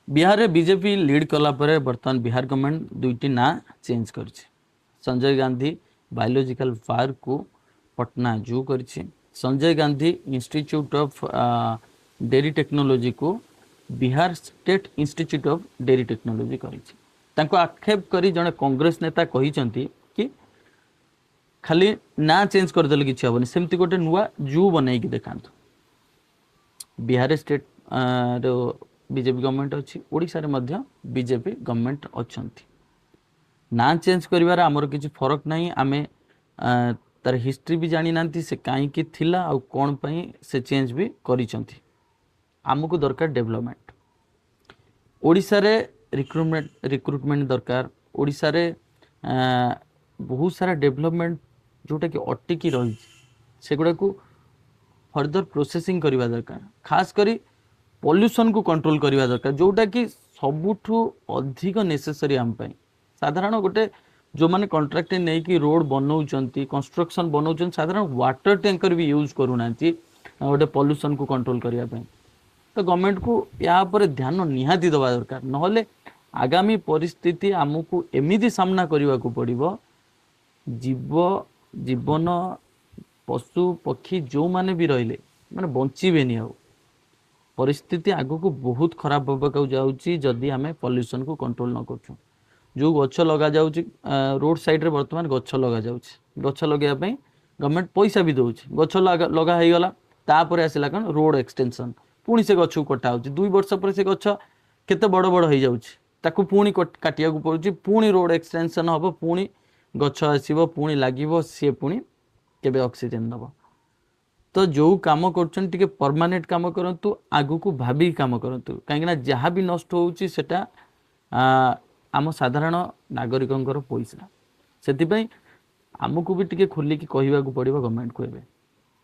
बिहार रे BJP lead कला परे वर्तमान बिहार गवर्नमेंट दुईटी ना चेंज कर संजय गांधी बायोलॉजिकल पार्क को पटना जू कर Sanjay Gandhi institute of dairy technology को Bihar state institute of dairy technology कर आक्षेप कर जड़े कांग्रेस नेता कहते कि खाली ना चेंज करदे कि हेनी सेमती गोटे नुआ जू बनई देखा बिहार स्टेट बीजेपी गवर्नमेंट अच्छी ओडिशा रे मध्य बीजेपी गवर्नमेंट अच्छा ना चेंज करिवार आमर किसी फरक नहीं आमे तार हिस्ट्री भी जानी ना से कहीं थिला आ कौन पई से चेंज भी करिसंती आमको दरकार डेवलपमेंट ओडिशा रे रिक्रुटमेंट दरकार ओडिशा रे बहुत सारा डेवलपमेंट जोटा कि अटकी रही से गुड़ा को फर्दर प्रोसेसिंग करवा दरकार खास करी पॉल्यूशन को कंट्रोल करवा दरकार जोटा कि सबुठु अधिक नेसेसरी आम पाई साधारण गोटे जो माने कॉन्ट्रैक्ट नहीं कि रोड बनाउछंती कंस्ट्रक्शन बनाउछंती साधारण वाटर टैंकर भी यूज करूना गोटे पॉल्यूशन को कंट्रोल करने पाई तो गवर्नमेंट को या पर ध्यान निहाती दवा दरकार नहले आगामी परिस्थिति आमको एमिदी सामना करने को पड़ो जीवन पशु पक्षी जो माने भी रहिले माने बंचीबेनी आ परिस्थिति आगो को बहुत खराब होगा जाऊँगी जदि आम पॉल्यूशन को कंट्रोल न कर जो गछ लगा जाऊँगी रोड साइड रे वर्तमान गछ लगा जाऊँगी गछ लगाई गवर्नमेंट पैसा भी दौर गछ लगा हो गला तापर आसला कौन रोड एक्सटेंशन पुणी से गछ को कटा हो 2 वर्ष पर से गछ केते बड़ बड़ हो जाऊँगी पुणी काटिया पड़ुची पुणी रोड एक्सटेंशन हम पुणी गछ आसब पुणी लगे सी पुणी केबे ऑक्सीजन दब तो जो काम कर परमानेंट काम करूँ आगु को भाभी काम करूँ कहीं जहाँ भी नष्ट होउची सेटा आम साधारण नागरिकों पैसा से आमको भी टे खोलिकी कहवाक पड़ो गवर्नमेंट को एवं